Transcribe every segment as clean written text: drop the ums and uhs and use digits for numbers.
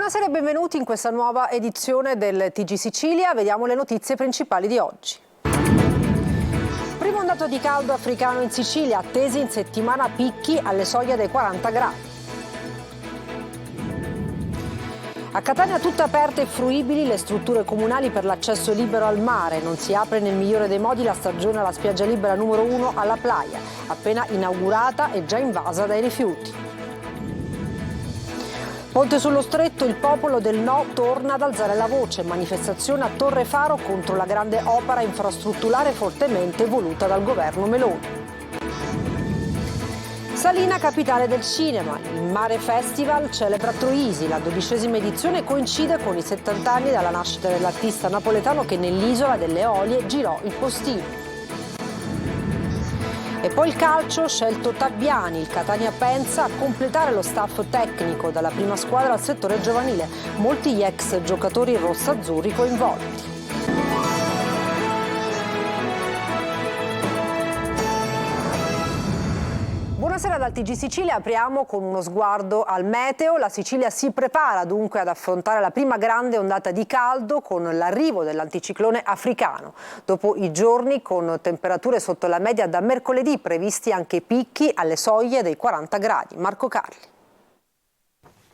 Buonasera e benvenuti in questa nuova edizione del TG Sicilia. Vediamo le notizie principali di oggi. Primo ondato di caldo africano in Sicilia, attesi in settimana picchi alle soglie dei 40 gradi. A Catania tutte aperte e fruibili le strutture comunali per l'accesso libero al mare. Non si apre nel migliore dei modi la stagione alla spiaggia libera numero 1 alla Playa, appena inaugurata e già invasa dai rifiuti. Ponte sullo Stretto, il popolo del no torna ad alzare la voce. Manifestazione a Torre Faro contro la grande opera infrastrutturale fortemente voluta dal governo Meloni. Salina, capitale del cinema. Il Mare Festival celebra Troisi. La 12ª edizione coincide con i 70 anni dalla nascita dell'artista napoletano che nell'isola delle Eolie girò il postino. E poi il calcio, scelto Tabbiani. Il Catania pensa a completare lo staff tecnico dalla prima squadra al settore giovanile. Molti gli ex giocatori rossazzurri coinvolti. Buonasera dal TG Sicilia, apriamo con uno sguardo al meteo. La Sicilia si prepara dunque ad affrontare la prima grande ondata di caldo con l'arrivo dell'anticiclone africano. Dopo i giorni con temperature sotto la media da mercoledì, previsti anche picchi alle soglie dei 40 gradi. Marco Carli.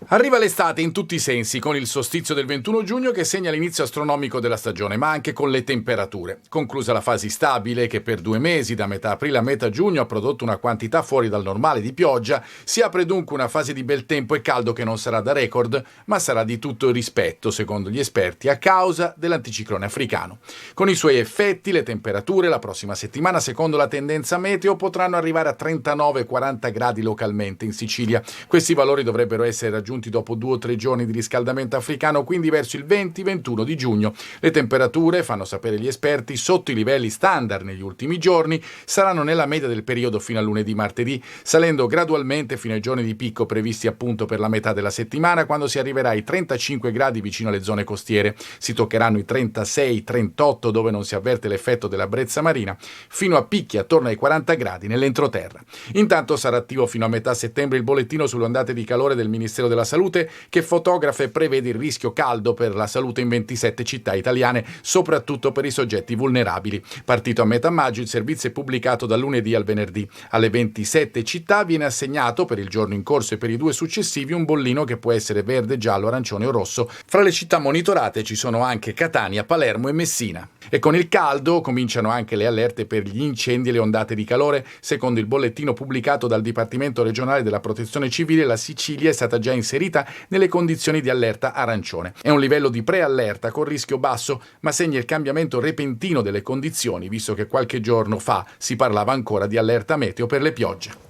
Arriva l'estate in tutti i sensi, con il solstizio del 21 giugno che segna l'inizio astronomico della stagione, ma anche con le temperature. Conclusa la fase stabile che per 2 mesi, da metà aprile a metà giugno, ha prodotto una quantità fuori dal normale di pioggia, si apre dunque una fase di bel tempo e caldo che non sarà da record, ma sarà di tutto rispetto, secondo gli esperti, a causa dell'anticiclone africano. Con i suoi effetti, le temperature la prossima settimana, secondo la tendenza meteo, potranno arrivare a 39-40 gradi localmente in Sicilia. Questi valori dovrebbero essere raggiunti dopo 2 o 3 giorni di riscaldamento africano, quindi verso il 20-21 di giugno. Le temperature, fanno sapere gli esperti, sotto i livelli standard negli ultimi giorni, saranno nella media del periodo fino a lunedì-martedì, salendo gradualmente fino ai giorni di picco previsti appunto per la metà della settimana, quando si arriverà ai 35 gradi vicino alle zone costiere. Si toccheranno i 36-38 dove non si avverte l'effetto della brezza marina, fino a picchi attorno ai 40 gradi nell'entroterra. Intanto sarà attivo fino a metà settembre il bollettino sulle ondate di calore del Ministero della Salute, che fotografa e prevede il rischio caldo per la salute in 27 città italiane, soprattutto per i soggetti vulnerabili. Partito a metà maggio, il servizio è pubblicato dal lunedì al venerdì. Alle 27 città viene assegnato per il giorno in corso e per i 2 successivi un bollino che può essere verde, giallo, arancione o rosso. Fra le città monitorate ci sono anche Catania, Palermo e Messina. E con il caldo cominciano anche le allerte per gli incendi e le ondate di calore. Secondo il bollettino pubblicato dal Dipartimento regionale della Protezione Civile, la Sicilia è stata già inserita nelle condizioni di allerta arancione. È un livello di preallerta con rischio basso, ma segna il cambiamento repentino delle condizioni, visto che qualche giorno fa si parlava ancora di allerta meteo per le piogge.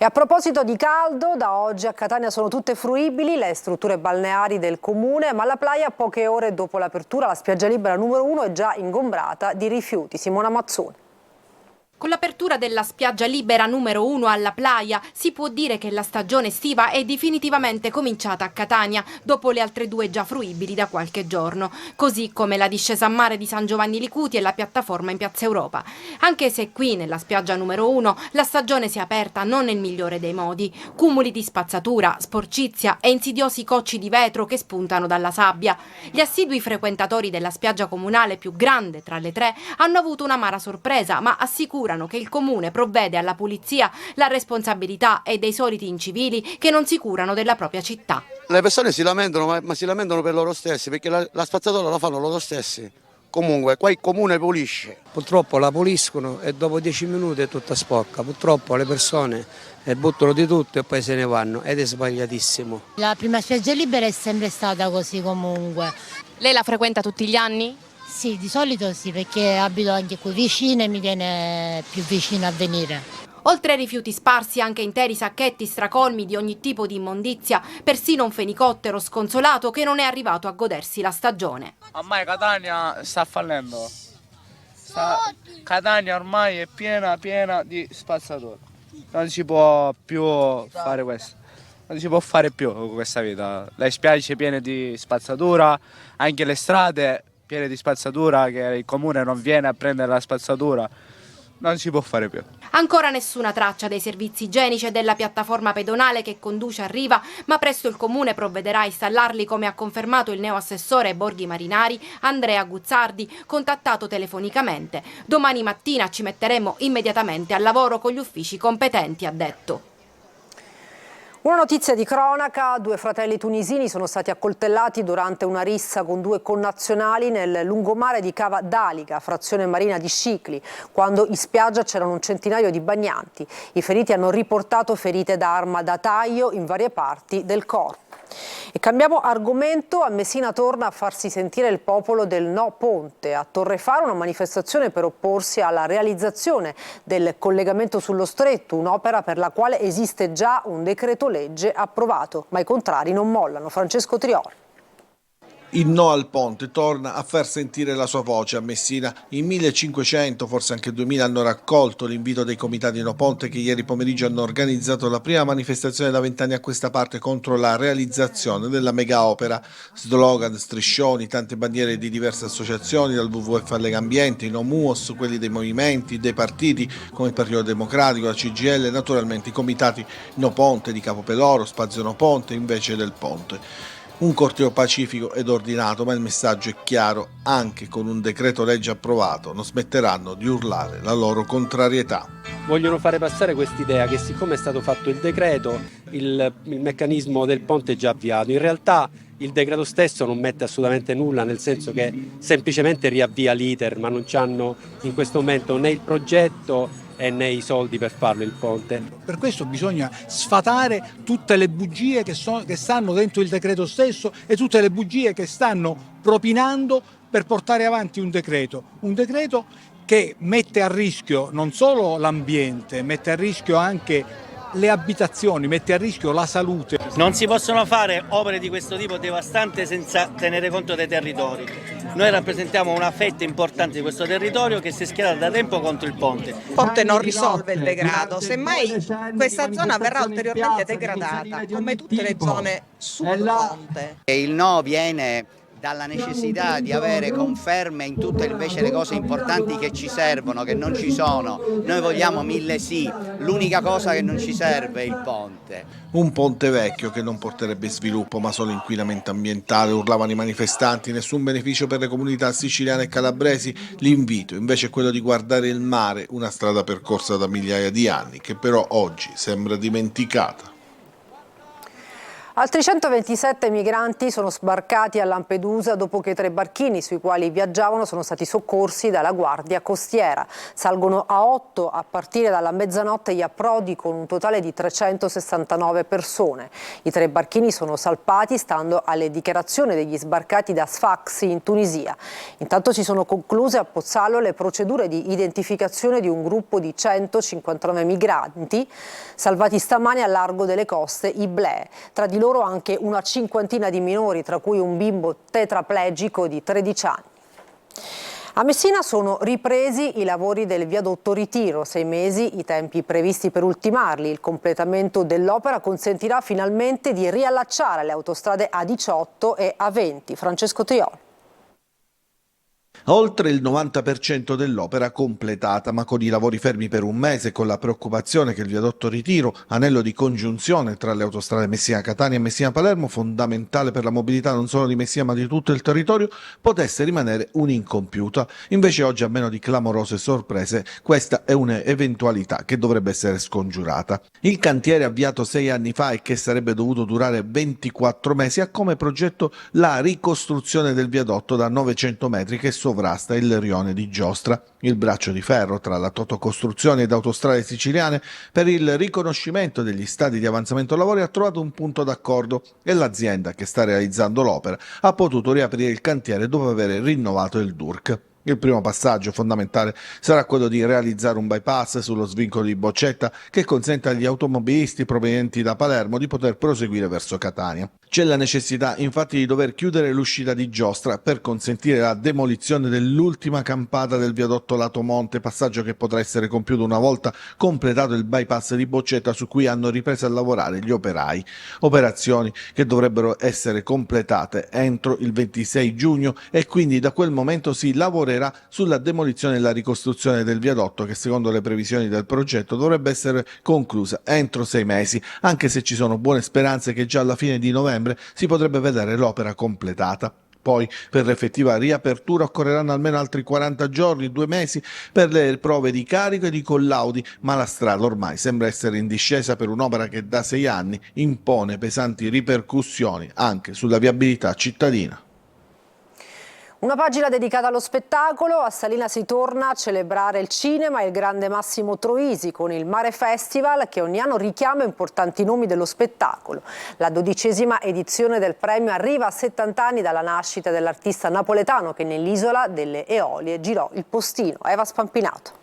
E a proposito di caldo, da oggi a Catania sono tutte fruibili le strutture balneari del comune, ma alla Playa, poche ore dopo l'apertura, la spiaggia libera numero 1 è già ingombrata di rifiuti. Simona Mazzoni. Con l'apertura della spiaggia libera numero 1 alla Playa si può dire che la stagione estiva è definitivamente cominciata a Catania, dopo le altre 2 già fruibili da qualche giorno, così come la discesa a mare di San Giovanni Licuti e la piattaforma in Piazza Europa. Anche se qui, nella spiaggia numero 1, la stagione si è aperta non nel migliore dei modi. Cumuli di spazzatura, sporcizia e insidiosi cocci di vetro che spuntano dalla sabbia. Gli assidui frequentatori della spiaggia comunale più grande tra le 3 hanno avuto un'amara sorpresa, ma assicurano che il comune provvede alla pulizia. La responsabilità è dei soliti incivili che non si curano della propria città. Le persone si lamentano, ma si lamentano per loro stessi, perché la spazzatura la fanno loro stessi. Comunque, qua il comune pulisce. Purtroppo la puliscono e dopo 10 minuti è tutta sporca. Purtroppo le persone buttano di tutto e poi se ne vanno ed è sbagliatissimo. La prima spiaggia libera è sempre stata così comunque. Lei la frequenta tutti gli anni? Sì, di solito sì, perché abito anche qui vicino e mi viene più vicino a venire. Oltre ai rifiuti sparsi, anche interi sacchetti stracolmi di ogni tipo di immondizia, persino un fenicottero sconsolato che non è arrivato a godersi la stagione. Ormai Catania sta fallendo. Catania ormai è piena di spazzatura. Non si può più fare questo. Non si può fare più questa vita. Le spiagge piene di spazzatura, anche le strade piene di spazzatura, che il comune non viene a prendere la spazzatura. non si può fare più. Ancora nessuna traccia dei servizi igienici e della piattaforma pedonale che conduce a riva, ma presto il comune provvederà a installarli, come ha confermato il neoassessore ai Borghi Marinari Andrea Guzzardi, contattato telefonicamente. Domani mattina ci metteremo immediatamente al lavoro con gli uffici competenti, ha detto. Una notizia di cronaca: 2 fratelli tunisini sono stati accoltellati durante una rissa con 2 connazionali nel lungomare di Cava d'Aliga, frazione marina di Scicli, quando in spiaggia c'erano un centinaio di bagnanti. I feriti hanno riportato ferite da arma da taglio in varie parti del corpo. E cambiamo argomento. A Messina torna a farsi sentire il popolo del No Ponte. A Torrefaro una manifestazione per opporsi alla realizzazione del collegamento sullo Stretto, un'opera per la quale esiste già un decreto legge approvato, ma i contrari non mollano. Francesco Trioli. Il no al ponte torna a far sentire la sua voce a Messina. In 1500, forse anche 2000, hanno raccolto l'invito dei comitati No Ponte che ieri pomeriggio hanno organizzato la prima manifestazione da 20 anni a questa parte contro la realizzazione della mega opera. Slogan, striscioni, tante bandiere di diverse associazioni, dal WWF alle Legambiente, i No Muos, quelli dei movimenti, dei partiti come il Partito Democratico, la CGIL e naturalmente i comitati No Ponte di Capopeloro, Spazio No Ponte invece del ponte. Un corteo pacifico ed ordinato, ma il messaggio è chiaro: anche con un decreto legge approvato non smetteranno di urlare la loro contrarietà. Vogliono fare passare quest'idea che siccome è stato fatto il decreto, il meccanismo del ponte è già avviato. In realtà il decreto stesso non mette assolutamente nulla, nel senso che semplicemente riavvia l'iter, ma non c'hanno in questo momento né il progetto e né i soldi per farlo il ponte. Per questo bisogna sfatare tutte le bugie che stanno dentro il decreto stesso e tutte le bugie che stanno propinando per portare avanti un decreto che mette a rischio non solo l'ambiente, mette a rischio anche le abitazioni, mette a rischio la salute. Non si possono fare opere di questo tipo devastante senza tenere conto dei territori. Noi rappresentiamo una fetta importante di questo territorio che si è schierata da tempo contro il ponte. Il ponte non risolve il degrado, semmai questa zona verrà ulteriormente degradata, come tutte le zone sul ponte. Il no viene dalla necessità di avere conferme in tutte invece le cose importanti che ci servono, che non ci sono. Noi vogliamo 1000 sì, l'unica cosa che non ci serve è il ponte. Un ponte vecchio che non porterebbe sviluppo ma solo inquinamento ambientale, urlavano i manifestanti, nessun beneficio per le comunità siciliane e calabresi. L'invito invece è quello di guardare il mare, una strada percorsa da migliaia di anni che però oggi sembra dimenticata. Altri 127 migranti sono sbarcati a Lampedusa dopo che 3 barchini sui quali viaggiavano sono stati soccorsi dalla Guardia Costiera. Salgono a 8 a partire dalla mezzanotte gli approdi, con un totale di 369 persone. I 3 barchini sono salpati stando alle dichiarazioni degli sbarcati da Sfax in Tunisia. Intanto si sono concluse a Pozzallo le procedure di identificazione di un gruppo di 159 migranti salvati stamani al largo delle coste Iblee. Tra di loro anche una cinquantina di minori, tra cui un bimbo tetraplegico di 13 anni. A Messina sono ripresi i lavori del viadotto Ritiro, 6 mesi i tempi previsti per ultimarli. Il completamento dell'opera consentirà finalmente di riallacciare le autostrade A18 e A20. Francesco Trioli. Oltre il 90% dell'opera completata, ma con i lavori fermi per un mese, con la preoccupazione che il viadotto Ritiro, anello di congiunzione tra le autostrade Messina-Catania e Messina-Palermo, fondamentale per la mobilità non solo di Messina ma di tutto il territorio, potesse rimanere un'incompiuta. Invece oggi, a meno di clamorose sorprese, questa è un'eventualità che dovrebbe essere scongiurata. Il cantiere avviato 6 anni fa e che sarebbe dovuto durare 24 mesi ha come progetto la ricostruzione del viadotto da 900 metri che sovrasta il rione di Giostra. Il braccio di ferro tra la Totocostruzioni ed Autostrade Siciliane per il riconoscimento degli stadi di avanzamento lavori ha trovato un punto d'accordo e l'azienda che sta realizzando l'opera ha potuto riaprire il cantiere dopo aver rinnovato il DURC. Il primo passaggio fondamentale sarà quello di realizzare un bypass sullo svincolo di Boccetta che consenta agli automobilisti provenienti da Palermo di poter proseguire verso Catania. C'è la necessità infatti di dover chiudere l'uscita di Giostra per consentire la demolizione dell'ultima campata del viadotto lato monte, passaggio che potrà essere compiuto una volta completato il bypass di Boccetta su cui hanno ripreso a lavorare gli operai. Operazioni che dovrebbero essere completate entro il 26 giugno e quindi da quel momento si lavorerebbe lavorerà sulla demolizione e la ricostruzione del viadotto che secondo le previsioni del progetto dovrebbe essere conclusa entro 6 mesi, anche se ci sono buone speranze che già alla fine di novembre si potrebbe vedere l'opera completata. Poi, per l'effettiva riapertura occorreranno almeno altri 40 giorni, 2 mesi, per le prove di carico e di collaudi, ma la strada ormai sembra essere in discesa per un'opera che da 6 anni impone pesanti ripercussioni anche sulla viabilità cittadina. Una pagina dedicata allo spettacolo. A Salina si torna a celebrare il cinema e il grande Massimo Troisi con il Mare Festival, che ogni anno richiama importanti nomi dello spettacolo. La 12ª edizione del premio arriva a 70 anni dalla nascita dell'artista napoletano che nell'isola delle Eolie girò il postino. Eva Spampinato.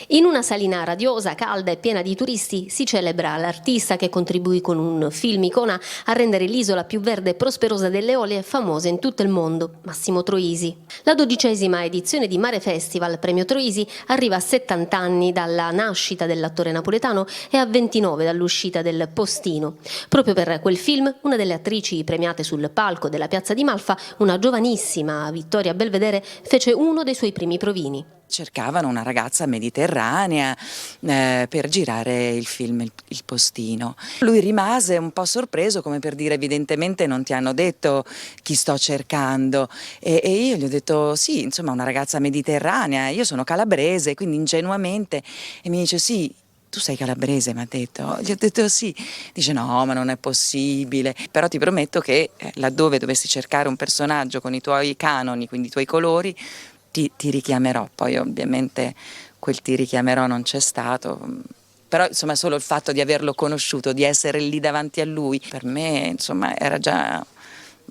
In una salina radiosa, calda e piena di turisti si celebra l'artista che contribuì con un film icona a rendere l'isola più verde e prosperosa delle Eolie famosa in tutto il mondo, Massimo Troisi. La 12ª edizione di Mare Festival Premio Troisi arriva a 70 anni dalla nascita dell'attore napoletano e a 29 dall'uscita del postino. Proprio per quel film, una delle attrici premiate sul palco della Piazza di Malfa, una giovanissima Vittoria Belvedere, fece uno dei suoi primi provini. Cercavano una ragazza mediterranea per girare il film Il postino. Lui rimase un po' sorpreso, come per dire evidentemente non ti hanno detto chi sto cercando, e io gli ho detto sì, insomma una ragazza mediterranea, io sono calabrese, quindi ingenuamente, e mi dice sì. Tu sei calabrese, mi ha detto. Gli ho detto sì. Dice no, ma non è possibile. Però ti prometto che laddove dovessi cercare un personaggio con i tuoi canoni, quindi i tuoi colori, ti richiamerò. Poi ovviamente quel ti richiamerò non c'è stato. Però insomma solo il fatto di averlo conosciuto, di essere lì davanti a lui, per me insomma era già...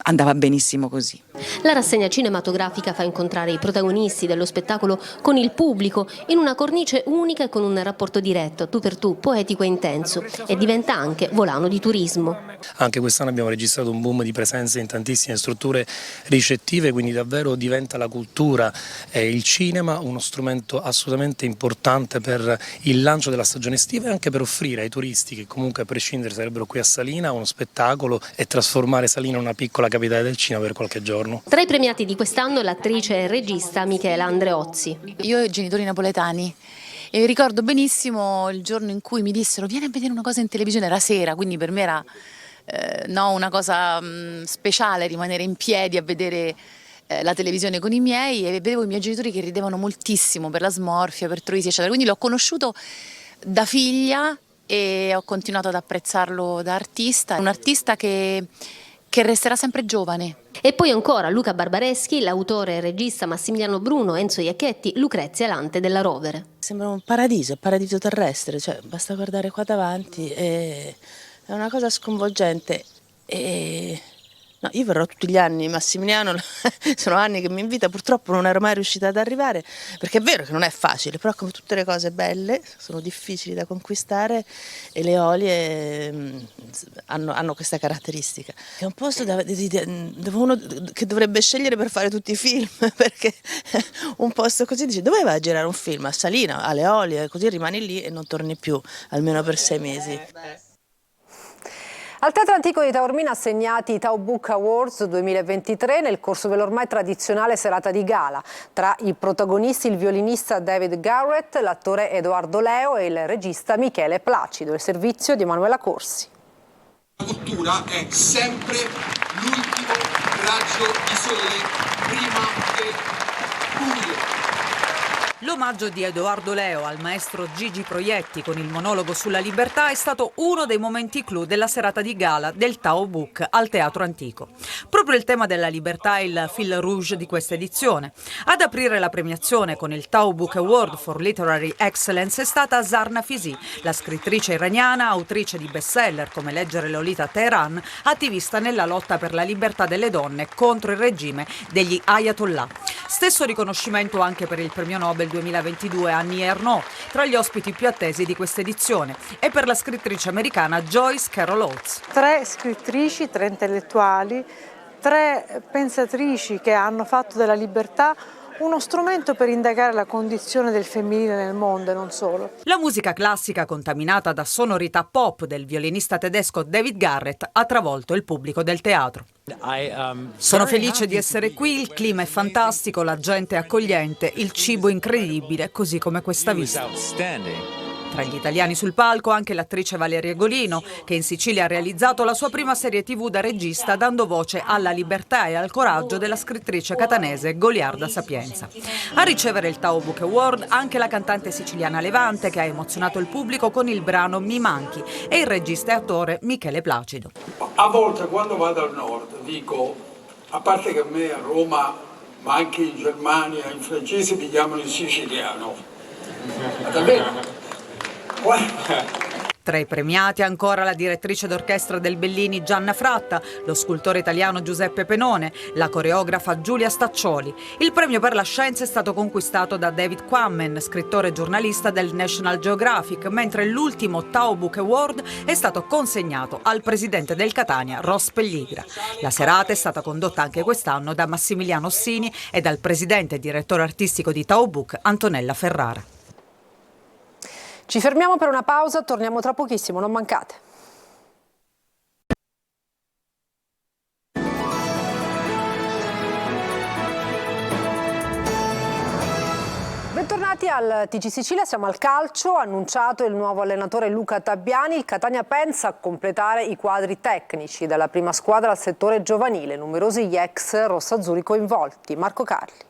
andava benissimo così. La rassegna cinematografica fa incontrare i protagonisti dello spettacolo con il pubblico in una cornice unica e con un rapporto diretto, tu per tu, poetico e intenso, e diventa anche volano di turismo. Anche quest'anno abbiamo registrato un boom di presenze in tantissime strutture ricettive, quindi davvero diventa la cultura e il cinema uno strumento assolutamente importante per il lancio della stagione estiva e anche per offrire ai turisti, che comunque a prescindere sarebbero qui a Salina, uno spettacolo e trasformare Salina in una piccola capitale del cinema per qualche giorno. Tra i premiati di quest'anno l'attrice e regista Michela Andreozzi. Io ho i genitori napoletani e ricordo benissimo il giorno in cui mi dissero vieni a vedere una cosa in televisione, era sera, quindi per me era una cosa speciale rimanere in piedi a vedere la televisione con i miei, e vedevo i miei genitori che ridevano moltissimo per la smorfia, per Troisi eccetera, quindi l'ho conosciuto da figlia e ho continuato ad apprezzarlo da artista, un artista che resterà sempre giovane. E poi ancora Luca Barbareschi, l'autore e regista Massimiliano Bruno, Enzo Iacchetti, Lucrezia Lante della Rovere. Sembra un paradiso terrestre, cioè basta guardare qua davanti, è una cosa sconvolgente. No, io verrò tutti gli anni, Massimiliano sono anni che mi invita, purtroppo non ero mai riuscita ad arrivare, perché è vero che non è facile, però come tutte le cose belle sono difficili da conquistare, e le Eolie hanno questa caratteristica. È un posto dove uno che dovrebbe scegliere per fare tutti i film, perché un posto così dice dove vai a girare un film? A Salina, alle Eolie, così rimani lì e non torni più, almeno per 6 mesi. Al Teatro Antico di Taormina assegnati i Tao Book Awards 2023 nel corso dell'ormai tradizionale serata di gala. Tra i protagonisti il violinista David Garrett, l'attore Edoardo Leo e il regista Michele Placido. Il servizio di Emanuela Corsi. La cultura è sempre l'ultimo raggio di sole prima del buio. L'omaggio di Edoardo Leo al maestro Gigi Proietti con il monologo sulla libertà è stato uno dei momenti clou della serata di gala del Tao Book al Teatro Antico. Proprio il tema della libertà è il fil rouge di questa edizione. Ad aprire la premiazione con il Tao Book Award for Literary Excellence è stata Zarna Fisi, la scrittrice iraniana, autrice di bestseller come Leggere Lolita a Teheran, attivista nella lotta per la libertà delle donne contro il regime degli Ayatollah. Stesso riconoscimento anche per il premio Nobel 2022 Annie Ernaux, tra gli ospiti più attesi di questa edizione, e per la scrittrice americana Joyce Carol Oates. 3 scrittrici, 3 intellettuali, 3 pensatrici che hanno fatto della libertà uno strumento per indagare la condizione del femminile nel mondo e non solo. La musica classica contaminata da sonorità pop del violinista tedesco David Garrett ha travolto il pubblico del teatro. Sono felice di essere qui, il clima è fantastico, la gente è accogliente, il cibo incredibile, così come questa vista. Tra gli italiani sul palco anche l'attrice Valeria Golino, che in Sicilia ha realizzato la sua prima serie TV da regista, dando voce alla libertà e al coraggio della scrittrice catanese Goliarda Sapienza. A ricevere il Tao Book Award anche la cantante siciliana Levante, che ha emozionato il pubblico con il brano Mi manchi, e il regista e attore Michele Placido. A volte quando vado al nord dico, a parte che a me a Roma, ma anche in Germania, in francese mi chiamano il siciliano. Ma davvero? Tra i premiati ancora la direttrice d'orchestra del Bellini Gianna Fratta, lo scultore italiano Giuseppe Penone, la coreografa Giulia Staccioli. Il premio per la scienza è stato conquistato da David Quammen, scrittore e giornalista del National Geographic, mentre l'ultimo Tao Book Award è stato consegnato al presidente del Catania, Ross Pelligra. La serata è stata condotta anche quest'anno da Massimiliano Ossini e dal presidente e direttore artistico di Tao Book, Antonella Ferrara. Ci fermiamo per una pausa, torniamo tra pochissimo, non mancate. Bentornati al TG Sicilia, siamo al calcio, annunciato il nuovo allenatore Luca Tabbiani, il Catania pensa a completare i quadri tecnici dalla prima squadra al settore giovanile, numerosi gli ex rossazzurri coinvolti. Marco Carli.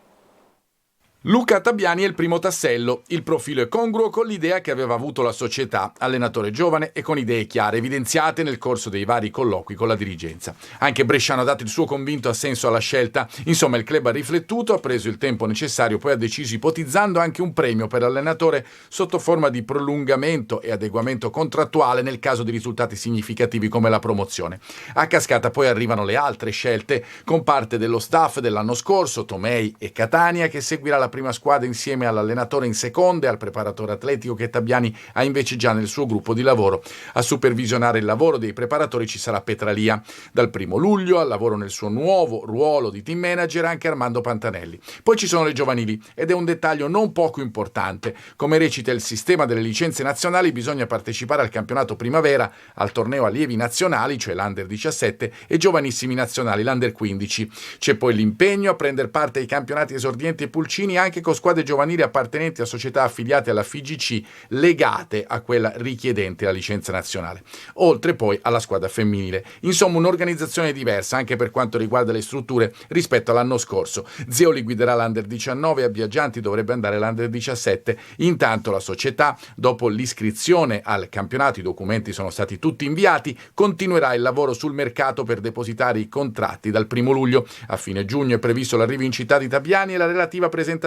Luca Tabbiani è il primo tassello. Il profilo è congruo con l'idea che aveva avuto la società, allenatore giovane e con idee chiare, evidenziate nel corso dei vari colloqui con la dirigenza. Anche Bresciano ha dato il suo convinto assenso alla scelta. Insomma, il club ha riflettuto, ha preso il tempo necessario, poi ha deciso, ipotizzando anche un premio per l'allenatore sotto forma di prolungamento e adeguamento contrattuale nel caso di risultati significativi come la promozione. A cascata poi arrivano le altre scelte, con parte dello staff dell'anno scorso, Tomei e Catania, che seguirà la prima squadra insieme all'allenatore in seconda e al preparatore atletico che Tabbiani ha invece già nel suo gruppo di lavoro. A supervisionare il lavoro dei preparatori ci sarà Petralia. Dal 1 luglio al lavoro nel suo nuovo ruolo di team manager anche Armando Pantanelli. Poi ci sono le giovanili ed è un dettaglio non poco importante. Come recita il sistema delle licenze nazionali bisogna partecipare al campionato primavera, al torneo allievi nazionali, cioè l'Under 17 e giovanissimi nazionali, l'Under 15. C'è poi l'impegno a prendere parte ai campionati esordienti e pulcini anche con squadre giovanili appartenenti a società affiliate alla FIGC legate a quella richiedente la licenza nazionale, oltre poi alla squadra femminile. Insomma, un'organizzazione diversa anche per quanto riguarda le strutture rispetto all'anno scorso. Zeoli guiderà l'Under 19 e a Biaggianti dovrebbe andare l'Under 17. Intanto la società, dopo l'iscrizione al campionato, i documenti sono stati tutti inviati, continuerà il lavoro sul mercato per depositare i contratti dal 1 luglio. A fine giugno è previsto l'arrivo in città di Tabbiani e la relativa presentazione.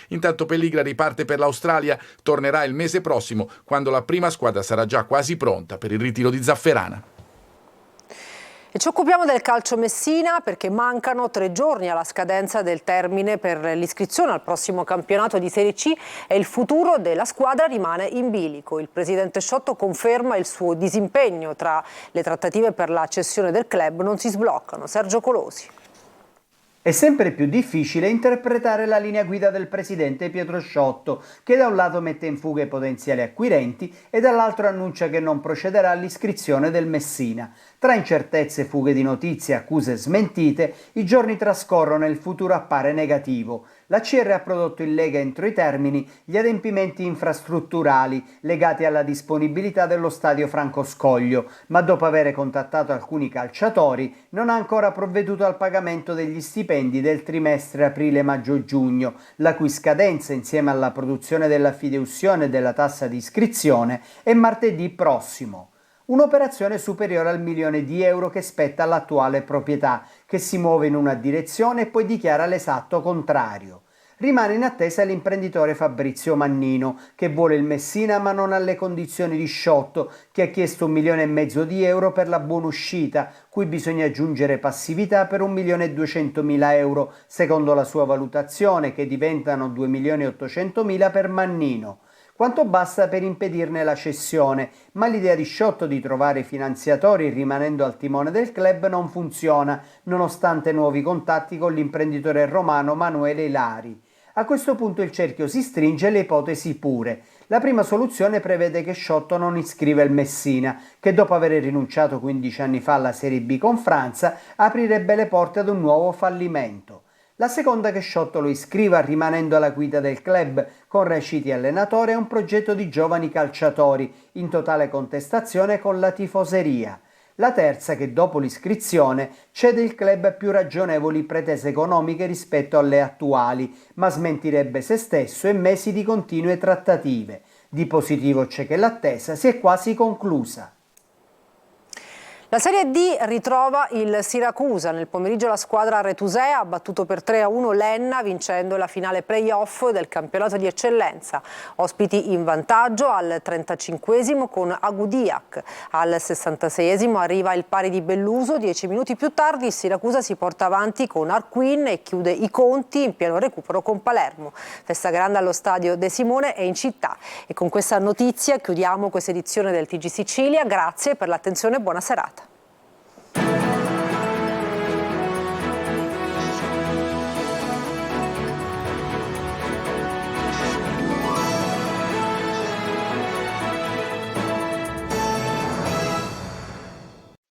Intanto Pelligra riparte per l'Australia, tornerà il mese prossimo quando la prima squadra sarà già quasi pronta per il ritiro di Zafferana. E ci occupiamo del calcio Messina perché mancano 3 giorni alla scadenza del termine per l'iscrizione al prossimo campionato di Serie C e il futuro della squadra rimane in bilico. Il presidente Sciotto conferma il suo disimpegno tra le trattative per la cessione del club non si sbloccano. Sergio Colosi. È sempre più difficile interpretare la linea guida del presidente Pietro Sciotto, che da un lato mette in fuga i potenziali acquirenti e dall'altro annuncia che non procederà all'iscrizione del Messina. Tra incertezze, fughe di notizie, accuse smentite, i giorni trascorrono e il futuro appare negativo. La CR ha prodotto in Lega entro i termini gli adempimenti infrastrutturali legati alla disponibilità dello stadio Franco Scoglio, ma dopo aver contattato alcuni calciatori non ha ancora provveduto al pagamento degli stipendi del trimestre aprile-maggio-giugno, la cui scadenza insieme alla produzione della fideiussione e della tassa di iscrizione è martedì prossimo. Un'operazione superiore al €1.000.000 che spetta all'attuale proprietà, che si muove in una direzione e poi dichiara l'esatto contrario. Rimane in attesa l'imprenditore Fabrizio Mannino, che vuole il Messina ma non alle condizioni di Sciotto, che ha chiesto €1,5 milioni per la buonuscita, cui bisogna aggiungere passività per €1.200.000, secondo la sua valutazione, che diventano €2.800.000 per Mannino. Quanto basta per impedirne la cessione, ma l'idea di Sciotto di trovare finanziatori rimanendo al timone del club non funziona, nonostante nuovi contatti con l'imprenditore romano Manuele Ilari. A questo punto il cerchio si stringe e le ipotesi pure. La prima soluzione prevede che Sciotto non iscriva il Messina, che dopo aver rinunciato 15 anni fa alla Serie B con Franza, aprirebbe le porte ad un nuovo fallimento. La seconda che Sciotto lo iscriva rimanendo alla guida del club, con Raciti allenatore e un progetto di giovani calciatori, in totale contestazione con la tifoseria. La terza che dopo l'iscrizione cede il club a più ragionevoli pretese economiche rispetto alle attuali, ma smentirebbe se stesso e mesi di continue trattative. Di positivo c'è che l'attesa si è quasi conclusa. La Serie D ritrova il Siracusa. Nel pomeriggio la squadra retusea ha battuto per 3-1 l'Enna, vincendo la finale play-off del campionato di eccellenza. Ospiti in vantaggio al 35esimo con Agudiak. Al 66esimo arriva il pari di Belluso. 10 minuti più tardi il Siracusa si porta avanti con Arquin e chiude i conti in pieno recupero con Palermo. Festa grande allo stadio De Simone e in città. E con questa notizia chiudiamo questa edizione del TG Sicilia. Grazie per l'attenzione e buona serata.